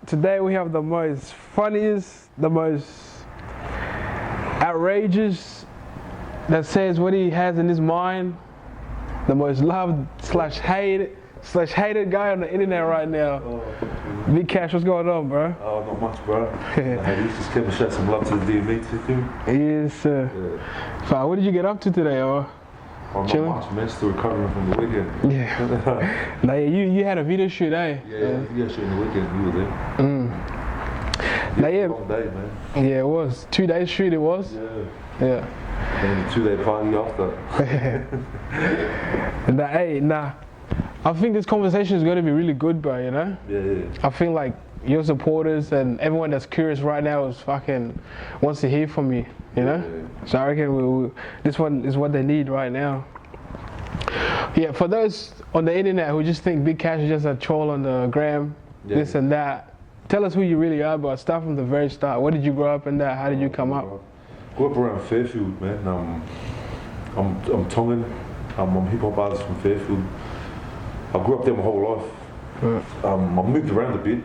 today we have the most funniest, the most outrageous, that says what he has in his mind, the most loved slash hated guy on the internet right now. Big Kash, what's going on, bro? Oh, not much, bro. He's just came to show some love to the DME too. Yes, sir. Yeah. So, what did you get up to today, or? I'm not much, man. Still recovering from the weekend. Yeah. Now, you had a video shoot, eh? Yeah, video shoot in the weekend. You were there. Now, yeah. Long day, man. Yeah, it was 2 days shoot. It was. Yeah. And a 2-day party after. Nah. I think this conversation is going to be really good, bro, you know? Yeah. I feel like your supporters and everyone that's curious right now wants to hear from you, you know? Yeah. So I reckon this one is what they need right now. Yeah, for those on the internet who just think Big Kash is just a troll on the gram, this and that, tell us who you really are, bro. Start from the very start. Where did you grow up in that? How did you come up? Grew up around Fairfield, man. I'm Tongan. I'm a hip-hop artist from Fairfield. I grew up there my whole life. I moved around a bit.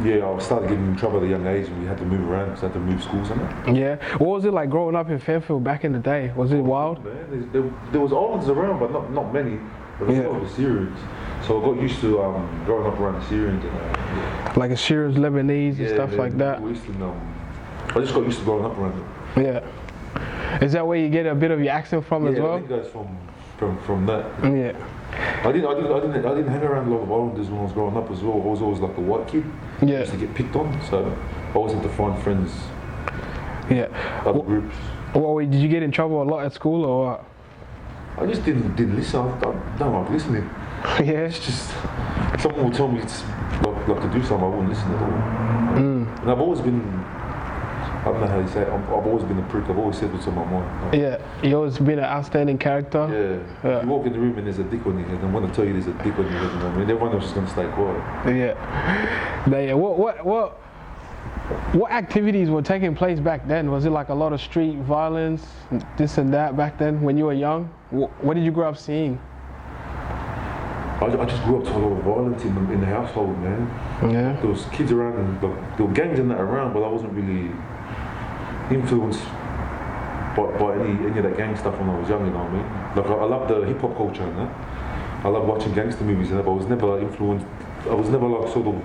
I started getting in trouble at a young age and we had to move around because I had to move schools and that. Yeah. What was it like growing up in Fairfield back in the day? Was it wild? Man, there was islands around, but not many. But there's a lot of the Syrians. So I got used to growing up around the Syrians. And, like Assyrians, Lebanese and stuff like that? I just got used to growing up around them. Yeah. Is that where you get a bit of your accent from as well? I think that's from that. Yeah. I didn't hang around a lot of islanders when I was growing up as well. I was always like the white kid. Yeah. I used to get picked on, so I always had to find friends. Yeah. Other groups. Well, did you get in trouble a lot at school or what? I just didn't listen. I don't like listening. Yeah. It's just someone would tell me it's like to do something, I wouldn't listen at all. And I've always been, I don't know how you say it, I've always been a prick. I've always said what's on my mind. Yeah, you've always been an outstanding character. Yeah. You walk in the room and there's a dick on your head, and when I tell you there's a dick on your head, you know what I mean? Everyone else is going to stay quiet. Yeah. What activities were taking place back then? Was it like a lot of street violence, this and that back then when you were young? What did you grow up seeing? I just grew up to a lot of violence in the household, man. Yeah. There was kids around and there were gangs and that around, but I wasn't really influenced by any of that gang stuff when I was young, you know what I mean? Like I love the hip hop culture and that. I love watching gangster movies and that, but I was never influenced. I was never like sort of.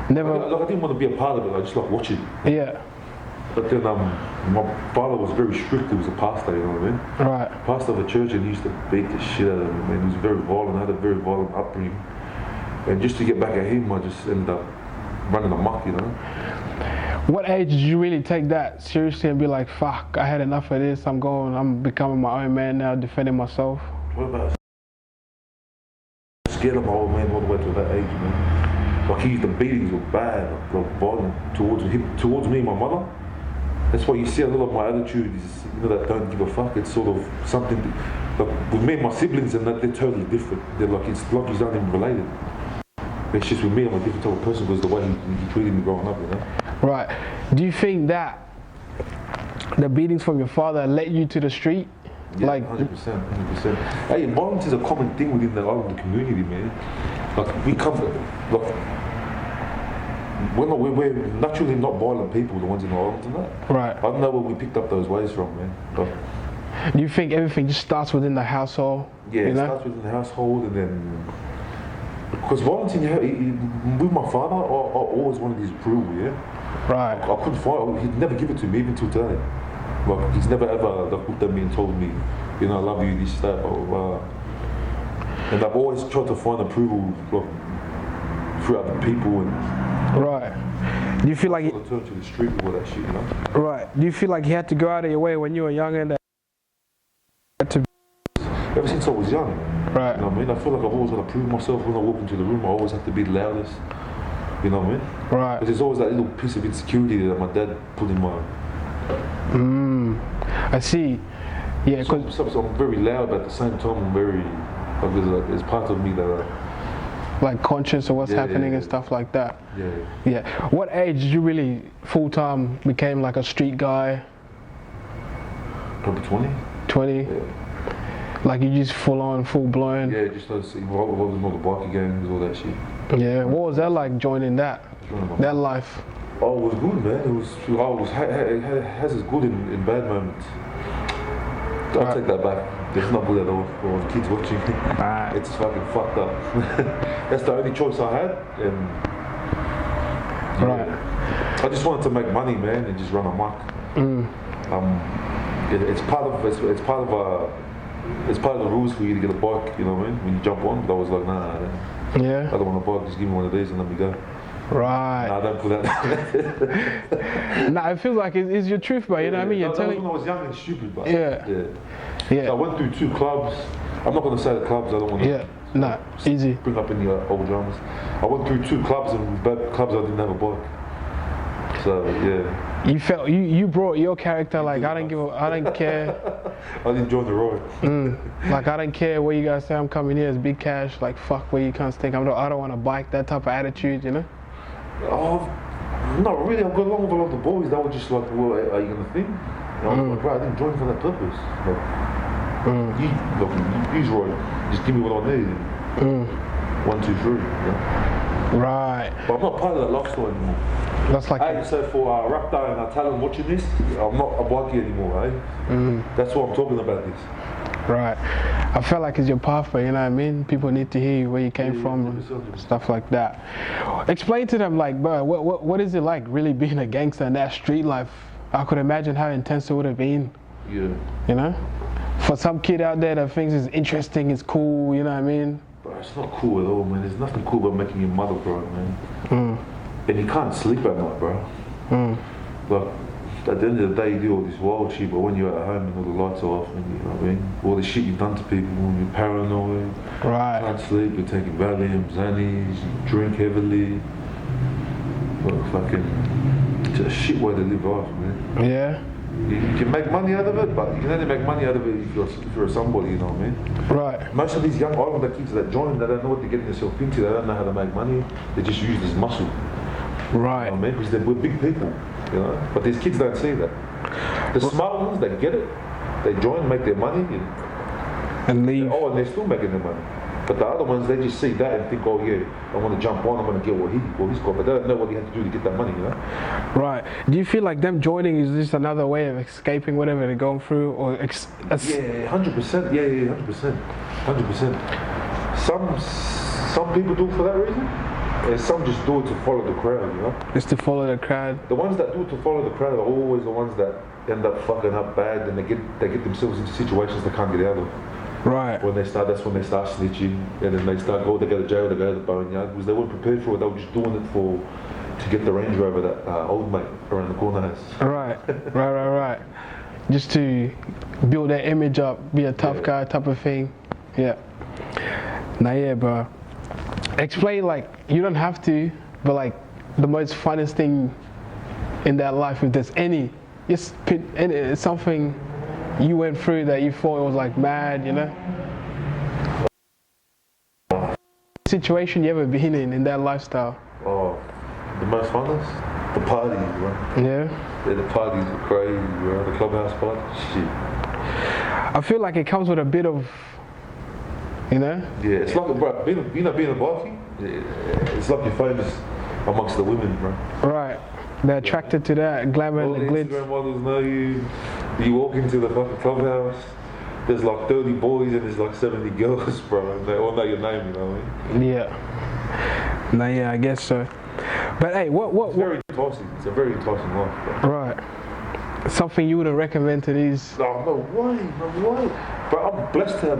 Never. Like I didn't want to be a part of it. I just like watching. Yeah. But then my father was very strict. He was a pastor, you know what I mean? Right. Pastor of a church, and he used to beat the shit out of him. Man, he was very violent. I had a very violent upbringing. And just to get back at him, I just ended up running amok, you know. What age did you really take that seriously and be like, fuck, I had enough of this, I'm becoming my own man now, defending myself? What about scared of my old man all the way to that age, man. Like the beatings were bad, like violent towards me and my mother. That's why you see a lot of my attitude is, that don't give a fuck. It's sort of something, like with me and my siblings and that, they're totally different. They're like, it's like he's not even related. It's just with me, I'm a different type of person because the way he treated me growing up, you know. Right. Do you think that the beatings from your father led you to the street? Yeah, like 100%. Hey, violence is a common thing within the island community, man. Like we come, like we're naturally not violent people, the ones in the islands and that. Right. I don't know where we picked up those ways from, man. But do you think everything just starts within the household? Yeah, it starts within the household, and then because violence with my father, I always wanted his approval, yeah. Right. I couldn't fight. He'd never give it to me, even till today. Like he's never ever looked at me and told me, I love you, this, that, blah, blah, blah. And I've always tried to find approval through other people. And right. Do you feel like I turned to the street with all that shit, you know? Right. Do you feel like you had to go out of your way when you were younger and ever since I was young. Right. You know what I mean? I feel like I've always got to prove myself when I walk into the room. I always have to be the loudest. You know what I mean? Right. Because there's always that little piece of insecurity that my dad put in my. I see. Yeah, because so I'm very loud, but at the same time I'm very. There's part of me that. Like conscious of what's happening and stuff like that. Yeah. What age did you really full time became like a street guy? Probably 20. 20. Yeah. Like you just full blown. Yeah, just involved with all the bikie gangs, all that shit. Yeah. What was that like joining that life? Oh, it was good, man. It has its good and bad moments. I'll take that back. It's not good at all for the kids watching. It's fucking fucked up. That's the only choice I had, and I just wanted to make money, man, and just run amok. It's part of the rules for you to get a bike. You know what I mean? When you jump on, but I was like, nah. Yeah. I don't want a bike. Just give me one of these and let me go. Right. Nah, don't put that. Nah, it feels like it's your truth, but you know what I mean? You're telling. When I was young and stupid, but yeah. So I went through 2 clubs. I'm not going to say the clubs. I don't want to. Yeah. Nah. Easy. Bring up any old dramas. I went through 2 clubs, and both clubs I didn't have a bike. So yeah. You felt you brought your character like I don't care. I didn't join the ride. Like I don't care where you guys say I'm coming here as Big Cash. Like fuck where you can't think. I don't want to bike. That type of attitude, you know. Oh, not really. I got along with a lot of the boys. They were just like, well, are you gonna think? And I was like, bro, I didn't join for that purpose. Like, use right. Just give me what I need. 1, 2, 3. You know? Right. But I'm not part of that lifestyle anymore. That's like. Hey, so for Raptor and Talon watching this, I'm not a bikie anymore, That's what I'm talking about this. Right. I felt like it's your pathway, you know what I mean? People need to hear where you came from and stuff like that. Explain to them, like, bro, what is it like really being a gangster in that street life? I could imagine how intense it would have been. Yeah. You know? For some kid out there that thinks it's interesting, it's cool, you know what I mean? Bro, it's not cool at all, man. There's nothing cool about making your mother proud, man. And you can't sleep at night, bro. Like, at the end of the day, you do all this wild shit, but when you're at home and all the lights are off, and you know what I mean, all the shit you've done to people, when you're paranoid, can't sleep, you're taking Valium, Xannies, you drink heavily. Well, fucking, it's a shit way to live life, man. Yeah. You can make money out of it, but you can only make money out of it if you're somebody, you know what I mean? Right. Most of these young Islander kids that join, they don't know what they're getting themselves into, they don't know how to make money, they just use this muscle. Right. You know what I mean? Because we're big people, you know? But these kids don't see that. The smart ones, they get it, they join, make their money, and leave. And they're still making their money. But the other ones, they just see that and think, oh yeah, I want to jump on, I'm going to get what he's got. But they don't know what he had to do to get that money, you know? Right. Do you feel like them joining is just another way of escaping whatever they're going through? Or yeah, 100%. Yeah, 100%. 100%. Some people do it for that reason, and some just do it to follow the crowd, you know? Just to follow the crowd. The ones that do it to follow the crowd are always the ones that end up fucking up bad, and they get themselves into situations they can't get out of. Right. That's when they start snitching, and then they start they go to jail, they go to the boneyard, because they weren't prepared for it. They were just doing it to get the Range Rover that old mate around the corner has. Right. Just to build that image up, be a tough guy type of thing. Yeah. Now, yeah, bro. Explain, like, you don't have to, but like the most funnest thing in that life, if there's any, just something you went through that you thought it was like mad, you know? Situation you ever been in that lifestyle? Oh, the most funnest? The parties, bro. Yeah? Yeah, the parties are crazy, bro. The clubhouse parties, shit. I feel like it comes with a bit of, you know? Yeah, it's like, bro, being a bikie, it's like you're famous amongst the women, bro. Right. They're attracted to that glamour and the glitz. Instagram models know you. You walk into the fucking clubhouse, there's like 30 boys and there's like 70 girls, bro, and they all know your name, you know what I mean? Yeah. No, yeah, I guess so. But hey, It's very enticing. It's a very enticing life, bro. Right. Something you wouldn't recommend to these? No way. But I'm blessed to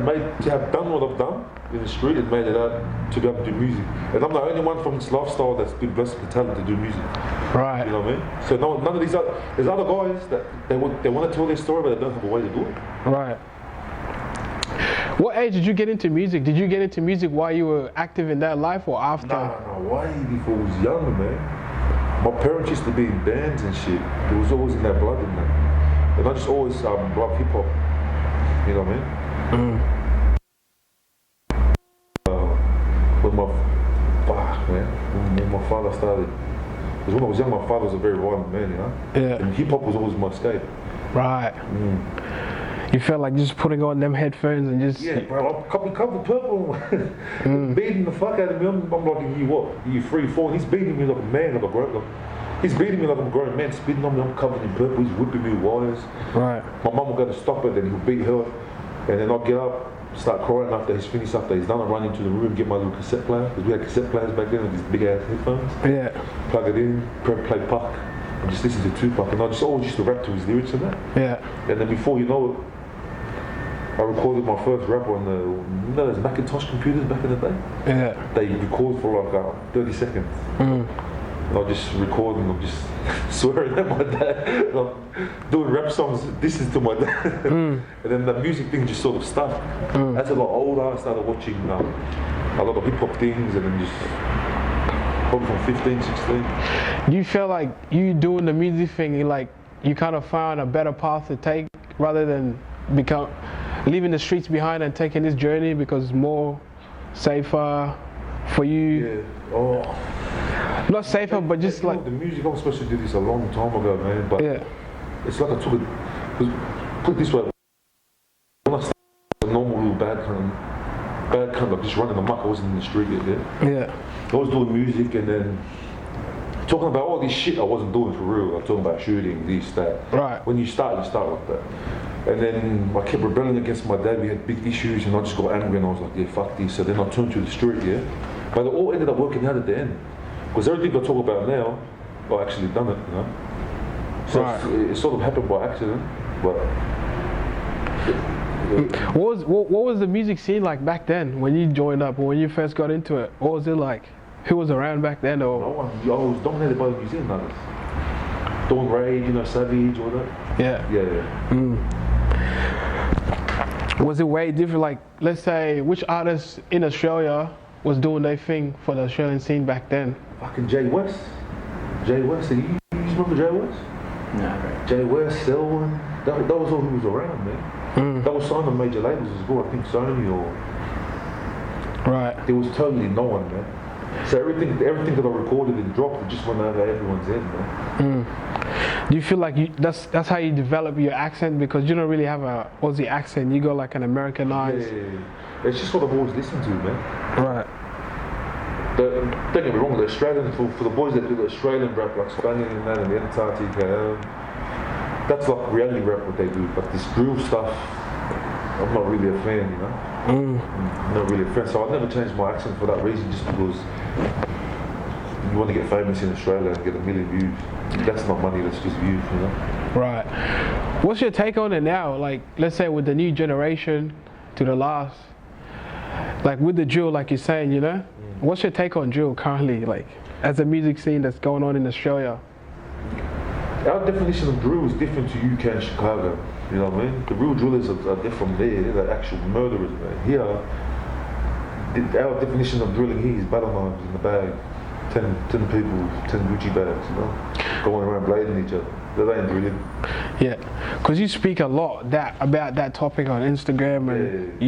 have done what I've done in the street and made it out to be able to do music. And I'm the only one from this lifestyle that's been blessed with talent to do music. Right. You know what I mean? So none of these there's other guys that they want to tell their story, but they don't have a way to do it. Right. What age did you get into music? Did you get into music while you were active in that life or after? No, way before I was younger, man. My parents used to be in bands and shit. It was always in their blood and that. And I just always loved hip hop. You know what I mean? When my father started, because when I was young, my father was a very violent man, you know? Yeah. And hip hop was always my escape. Right. You felt like just putting on them headphones and just... Yeah, bro, I'm covered purple. Beating the fuck out of me. I'm like in year what? Year 3, 4. And he's beating me like a man, like a grown. He's beating me like I'm a grown man, spitting on me. I'm covered in purple. He's whipping me with wires. Right. My mum will go to stop it, then he'll beat her, and then I'll get up, start crying after he's finished. After he's done, I run into the room, get my little cassette player, because we had cassette players back then with these big ass headphones. Yeah. Plug it in, play Puck, and just listen to Tupac, and I just always used to rap to his lyrics and that. Yeah. And then before you know it, I recorded my first rap on those Macintosh computers back in the day. Yeah. They record for like 30 seconds. And I just record and I'm just swearing at my dad. And I'm doing rap songs, this is to my dad. And then the music thing just sort of stuck. As I got older, I started watching a lot of hip hop things, and then just probably from 15, 16. Do you feel like you doing the music thing, like you kind of found a better path to take rather than leaving the streets behind and taking this journey because it's more safer for you? Yeah. Oh. Not safer, but just like... The music, I was supposed to do this a long time ago, man, but it's like I took it, put it this way, when I started a normal little bad kind of just running amok, I wasn't in the street yet, Yeah. I was doing music and then talking about all this shit I wasn't doing for real. I was talking about shooting, this, that. Right. When you start like that. And then I kept rebelling against my dad. We had big issues, and I just got angry, and I was like, yeah, fuck this. So then I turned to the street, But it all ended up working out at the end. Because everything I talk about now, I actually done it, you know. So it sort of happened by accident, but... What was the music scene like back then when you joined up or when you first got into it? What was it like? Who was around back then? Or no one. I was dominated by the New Zealand artists. Dawn Rage, Savage, all that. Yeah. Was it way different? Like, let's say, which artist in Australia was doing their thing for the Australian scene back then? Fucking Jay West. You remember Jay West? No, bro. Jay West, Selwyn. That was all who was around, man. That was signed on major labels as well. I think Sony or... Right. There was totally no one, man. So everything that I recorded and dropped, it just went over everyone's head, man. Do you feel like that's how you develop your accent, because you don't really have a Aussie accent? You go like an Americanized. Yeah. It's just what I've always listened to, man. Right. Don't get me wrong. The Australian for the boys that do the Australian rap, like Spaniard and that, and the Antarctica, that's like reality rap what they do. But this drill stuff, I'm not really a fan, you know. I'm not really a fan. So I've never changed my accent for that reason, just because you want to get famous in Australia and get 1 million views. That's not money, that's just views, you know. Right. What's your take on it now? Like, let's say with the new generation to the last, like with the drill, like you're saying, you know. What's your take on drill currently, like as a music scene that's going on in Australia? Our definition of drill is different to UK and Chicago. You know what I mean? The real drillers are different there. They're the actual murderers, man. Here, our definition of drilling here is battle knives in the bag. 10 people, 10 Gucci bags, you know? Going around blading each other. That ain't drilling. Yeah, because you speak a lot about that topic on Instagram, and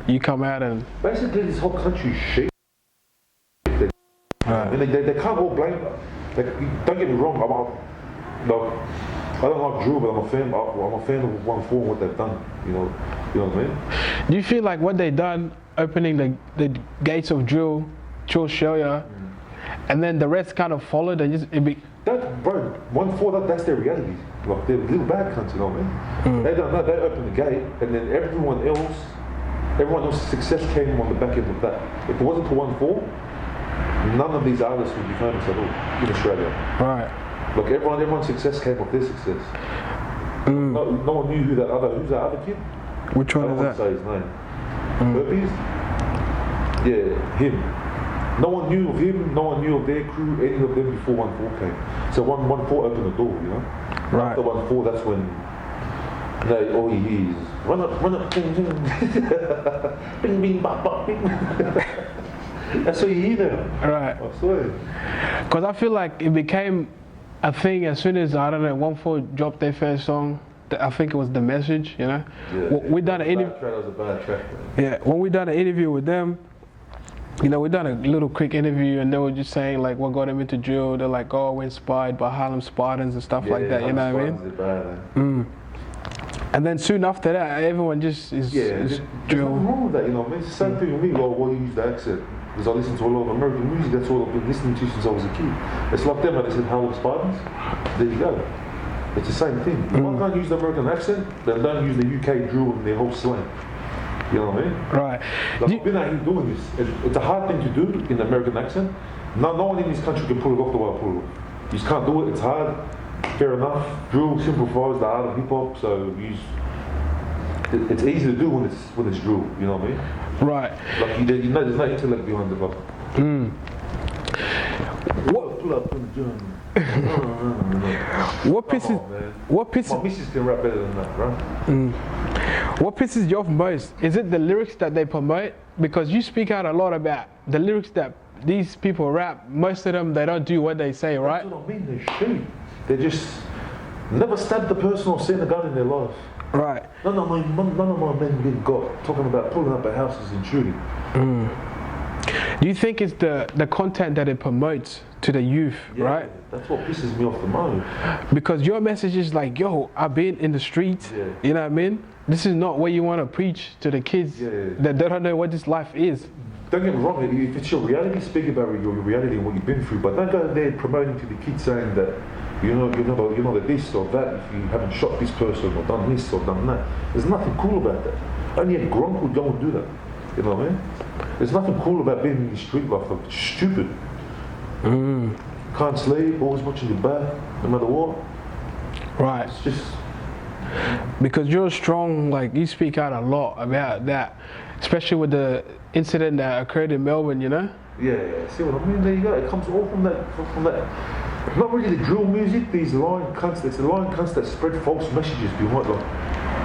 you come out and... Basically, this whole country shit. And they can't all blame us. Like, don't get me wrong, I don't like drill, but I'm a fan of 1-4 and what they've done. You know what I mean? Do you feel like what they done, opening the gates of drill to Australia, and then the rest kind of followed, and just that, bro, 1-4, that's their reality. Like, they're little bad cunts, you know what I mean? They don't know. They opened the gate, and then everyone else's success came on the back end of that. If it wasn't for 1-4, none of these artists would be famous at all in Australia. Right. Look, everyone's success came off their success. No one knew who's that other kid? Which one is that? I don't want to say his name. Herpes? Yeah, him. No one knew of him, no one knew of their crew, any of them before 1-4 came. So 1-4 opened the door, you know? Right. After 1-4, that's when all he hears, run up, bing, bing, bing, bing, bop, bop, bing. That's what you hear now. Right. I swear. Because I feel like it became a thing as soon as, I don't know, 1-4 dropped their first song. I think it was The Message, you know? Yeah, we done an interview. That was a bad track, man. Yeah, when we done an interview with them, you know, we done a little quick interview, and they were just saying like what got them into drill. They're like, oh, we're inspired by Harlem Spartans and stuff like that. You know what I mean? Bad, And then soon after that, everyone just is there's drill. nothing wrong with that, you know what I mean? It's the same thing with me, why you use the accent. Because I listen to a lot of American music, that's all I've been listening to since I was a kid. It's like them when they said Howard Spartans. There you go. It's the same thing. If I can't use the American accent, then don't use the UK drill and their whole slang. You know what I mean? Right. Like, I've been out here doing this. It's a hard thing to do in the American accent. No one in this country can pull it off the way I pull it off. You just can't do it, it's hard. Fair enough. Drill simplifies the art of hip hop, so it's easy to do when it's drill, you know what I mean? Right. Like you know there's no intellect behind the fuck. Pull up in the journey. What pisses My missus can rap better than that, right? What pisses you off most? Is it the lyrics that they promote? Because you speak out a lot about the lyrics that these people rap. Most of them, they don't do what they say, right? That's what I mean, they're shit. They just never stabbed the person or seen a gun in their life. Right. None of my men been got talking about pulling up at houses and shooting. Do you think it's the content that it promotes to the youth, right? That's what pisses me off the most. Because your message is like, yo, I've been in the streets, you know what I mean? This is not what you want to preach to the kids that they don't know what this life is. Don't get me wrong, if it's your reality, speak about your reality and what you've been through, but don't go there promoting to the kids saying that you're not a this or that if you haven't shot this person or done this or done that. There's nothing cool about that. Only a grunk would go and do that. You know what I mean? There's nothing cool about being in the street life. Like, it's stupid. Can't sleep, always watching your back, no matter what. Right. It's just... Because you're strong, like, you speak out a lot about that. Especially with the incident that occurred in Melbourne, you know? Yeah, see what I mean? There you go. It comes all from that. Not really the drill music, these lying cunts. It's the lying cunts that spread false messages behind them.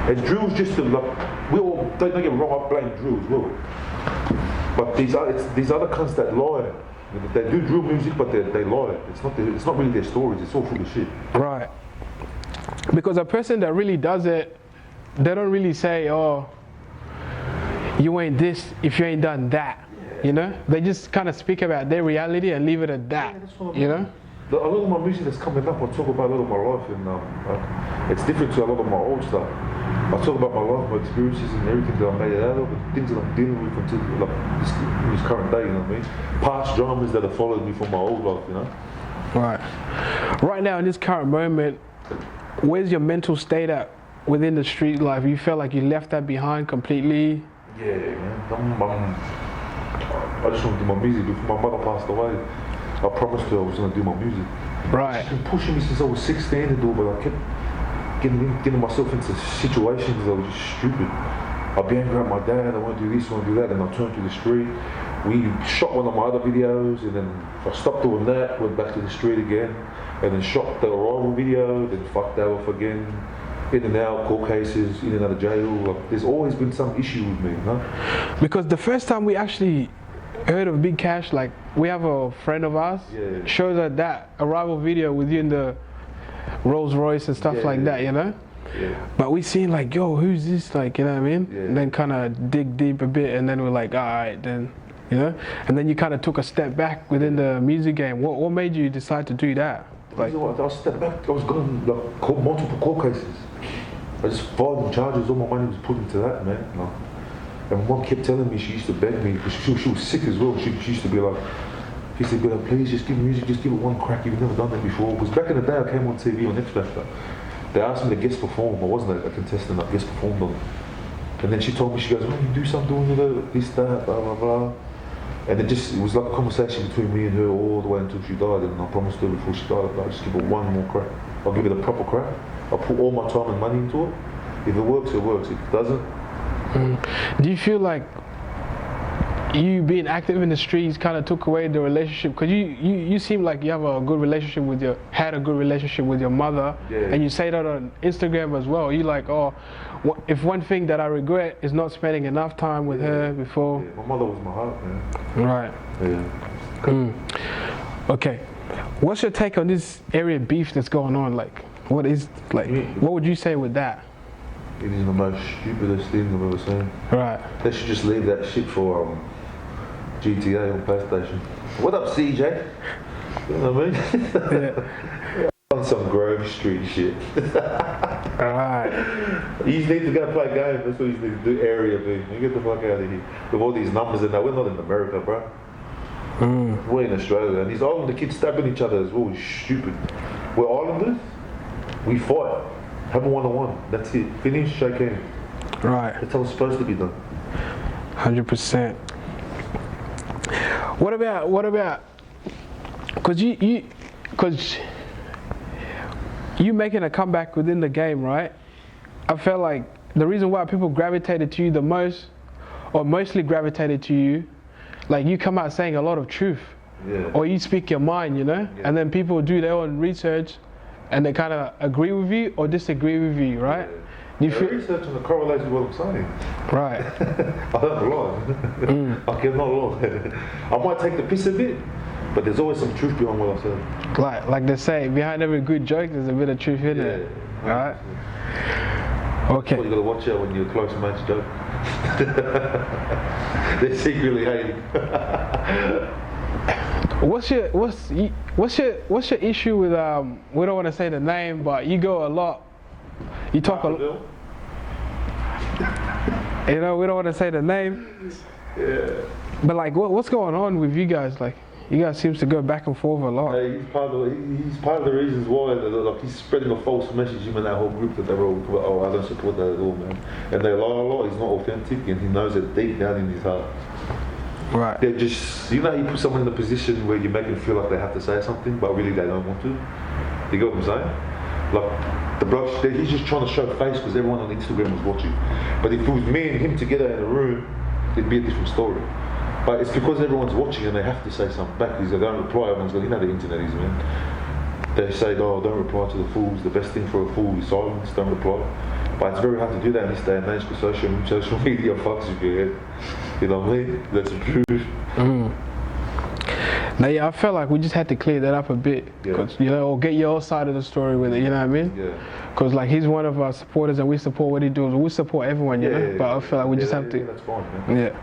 And drill's just we all, don't get me wrong, I blame drill as well. But these other cunts that lie. They do drill music, but they lie. It's not really their stories, it's all full of shit. Right. Because a person that really does it, they don't really say, oh, you ain't this if you ain't done that. You know? They just kind of speak about their reality and leave it at that. You know? A lot of my music that's coming up, I talk about a lot of my life, and it's different to a lot of my old stuff. I talk about my life, my experiences, and everything that I made it out of, and things that I'm dealing with until this current day. You know what I mean? Past dramas that have followed me from my old life. You know? Right. Right now, in this current moment, where's your mental state at within the street life? You feel like you left that behind completely? Yeah, man. I just want to do my music. Before my mother passed away, I promised her I was going to do my music. Right. She's been pushing me since I was 16 to do it, but I kept getting myself into situations that were just stupid. I'd be angry at my dad, I want to do this, I want to do that, and I turned to the street. We shot one of my other videos, and then I stopped doing that, went back to the street again, and then shot the arrival video, then fucked that off again. In and out, court cases, in and out of jail. Like, there's always been some issue with me, you know? Because the first time we actually heard of Big Kash, like, we have a friend of ours, shows us that arrival video with you in the Rolls Royce and stuff like that, you know? Yeah. But we seen like, yo, who's this? Like, you know what I mean? And then kind of dig deep a bit, and then we're like, all right, then, you know? And then you kind of took a step back within the music game. What made you decide to do that? Like, I stepped back, I was going multiple court cases. I just filed charges, all my money was put into that, man. You know? And mom kept telling me, she used to beg me, because she was sick as well. She used to be like, please just give music, just give it one crack, you've never done that before. Because back in the day I came on TV on X Factor. They asked me to guest perform, I wasn't a contestant, I guest performed on it. And then she told me, she goes, you do something with it, this, that, blah, blah, blah. And it was like a conversation between me and her all the way until she died. And I promised her before she died, I'll just give it one more crack. I'll give it a proper crack. I'll put all my time and money into it. If it works, it works. If it doesn't... Do you feel like you being active in the streets kind of took away the relationship? Because you seem like you have a good relationship with your mother, and you say that on Instagram as well. You like, oh, if one thing that I regret is not spending enough time with her before. Yeah, my mother was my heart, man. Right. Yeah. Okay. What's your take on this area beef that's going on? Like, what would you say with that? It is the most stupidest thing I've ever seen. Right. They should just leave that shit for GTA on PlayStation. What up, CJ? You know what I mean? On some Grove Street shit. Alright. You just need to go play games. That's what you need to do. Area B. You get the fuck out of here. With all these numbers in that, we're not in America, bro. We're in Australia, and these Islander kids stabbing each other as well. Stupid. We're Islanders. We fight. Have a one-on-one. That's it. Finish. Shake hands. Right. That's how it's supposed to be done. 100%. What about? Because you making a comeback within the game, right? I felt like the reason why people gravitated to you the most, or mostly gravitated to you, like you come out saying a lot of truth, or you speak your mind, you know, and then people do their own research, and they kind of agree with you or disagree with you, right? You feel research and the correlates with what I'm saying. Right. I don't lie. I cannot lie. I might take the piss a bit, but there's always some truth behind what I said. Like they say, behind every good joke, there's a bit of truth in it. Right? Okay. That's what you gotta watch out when you're close mates joke. They secretly hate you. What's your issue with we don't want to say the name, but you go a lot. You talk a lot. You know, we don't want to say the name. Yeah. But like, what's going on with you guys? Like, you guys seems to go back and forth a lot. He's part of the reasons why. Like, he's spreading a false message. Him and that whole group that they were all, oh, I don't support that at all, man. And they lie a lot. He's not authentic, and he knows it deep down in his heart. Right. They're just, you know, you put someone in a position where you make them feel like they have to say something, but really they don't want to. You get what I'm saying? Like, the bloke, he's just trying to show face because everyone on Instagram was watching. But if it was me and him together in a room, it'd be a different story. But it's because everyone's watching and they have to say something back. Because they don't reply, everyone's going, you know the internet is, man. They say, oh, don't reply to the fools. The best thing for a fool is silence, don't reply. But it's very hard to do that in this day and age because social media fucks with your head. You know what I mean? That's the truth. Now, yeah, I felt like we just had to clear that up a bit, cause, you know, or get your side of the story with it. You know what I mean? Yeah. Because like he's one of our supporters, and we support what he does. We support everyone, you know. But I feel like we just have to. That's fine, man. Yeah.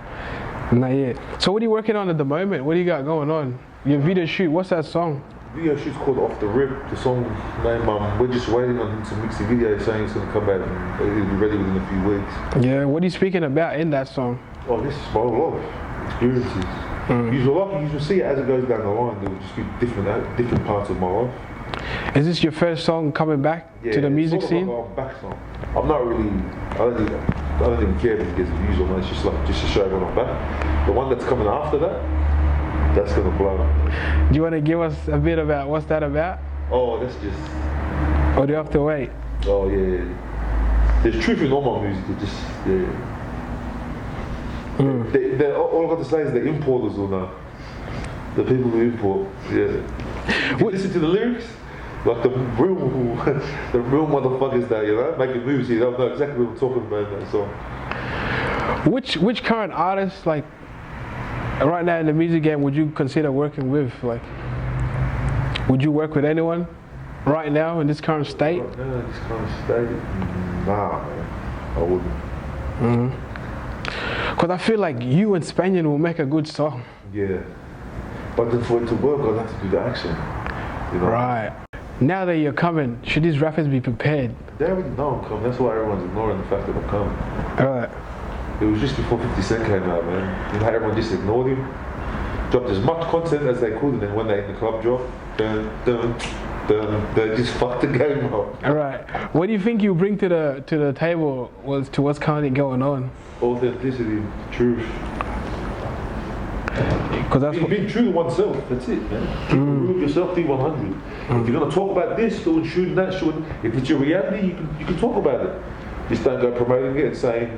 Nah, yeah. So what are you working on at the moment? What do you got going on? Your video shoot. What's that song? Video shoot's called Off the Rip. The song name. We're just waiting on him to mix the video, saying it's gonna come out and it'll be ready within a few weeks. Yeah. What are you speaking about in that song? Oh, this is my life experiences. You'll see it as it goes down the line. There will just be different parts of my life. Is this your first song coming back to the music scene? Like a back song. I'm not really. I don't even care if it gets views or not. It's just to show everyone I'm back. The one that's coming after that, that's gonna blow. Do you want to give us a bit about what's that about? Oh, that's just. Or do you have to wait? Oh yeah. There's truth in all my music. It just all I've got to say is the importers will know. The people who import, If you listen to the lyrics, like the real motherfuckers that, you know, making moves here, they'll know exactly what I'm talking about in that song. Which current artists, like, right now in the music game, would you consider working with? Like, would you work with anyone right now in this current state? Right now in this current state? Nah, man. I wouldn't. Because I feel like you and Spaniard will make a good song. Yeah. But then for it to work, I'll have to do the action. You know? Right. Now that you're coming, should these rappers be prepared? They already know I'm coming. That's why everyone's ignoring the fact that I'm coming. Alright. It was just before 50 Cent came out, man. You know how everyone just ignored him? Dropped as much content as they could, and then when they in the club drop, they just fucked the game up. Alright. What do you think you bring to the table to what's currently going on? Authenticity, truth. Because that's being true to oneself, that's it, man. Prove yourself, be 100. If you're going to talk about this, doing shooting that, if it's your reality, you can talk about it. Just don't go promoting it and saying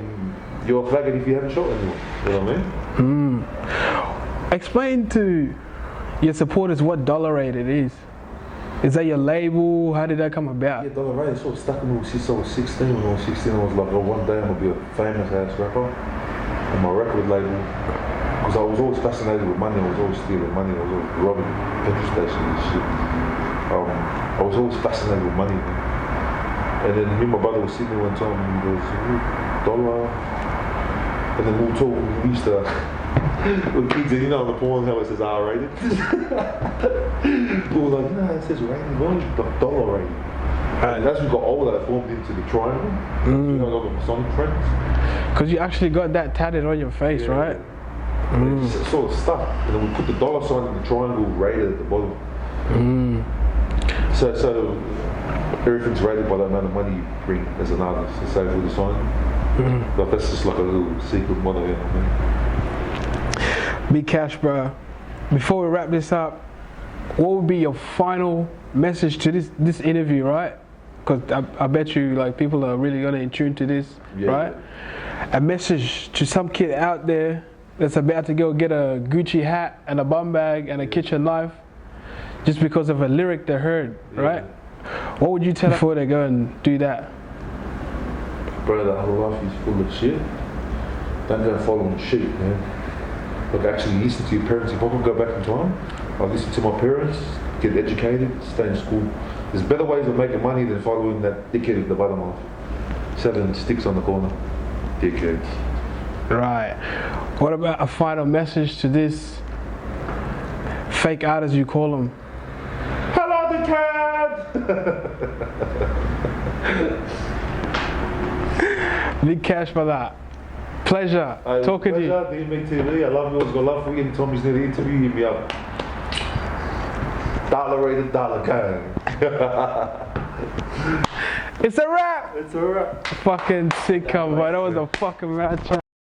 you're a faggot if you haven't shot anyone. You know what I mean? Explain to your supporters what Dollar Rated is. Is that your label? How did that come about? Yeah, Dollar Rated sort of stuck in me since I was 16. When I was 16, I was like, oh, one day I'm going to be a famous ass rapper. And my record label, because I was always fascinated with money, I was always stealing money, I was always robbing petrol stations and shit. I was always fascinated with money. And then me and my brother was sitting there one time and he goes, Dollar. And then we were talking, we used to, with kids, you know, on the porn, how it says R-rated. We were like, no, it says rated, why is it Dollar rated? And as we got older, I formed into the triangle. You know, a lot of Masonic friends. Because you actually got that tatted on your face, right? It's sort of stuck. And then we put the dollar sign in the triangle rated at the bottom. So everything's rated by the amount of money you bring as an artist. So say with the sign. Like that's just like a little secret motto. Big Kash, bro. Before we wrap this up, what would be your final message to this interview, right? Because I bet you like people are really gonna tune to this, right? A message to some kid out there that's about to go get a Gucci hat and a bum bag and a kitchen knife just because of a lyric they heard, right? What would you tell them before they go and do that? Bro, that whole life is full of shit. Don't go following shit, man. Like actually listen to your parents. If I can go back in time, I'll listen to my parents, get educated, stay in school. There's better ways of making money than following that dickhead at the bottom of selling sticks on the corner. Dickheads. Right. What about a final message to this fake artists you call them? Hello, dickhead! Big Kash for that. Pleasure talking to you. DME, I love you. I've got love for you. Anytime he's near the interview, hit me up. Dollar rated dollar gang. It's a wrap. It's a wrap. Fucking sick cover. That was a fucking match.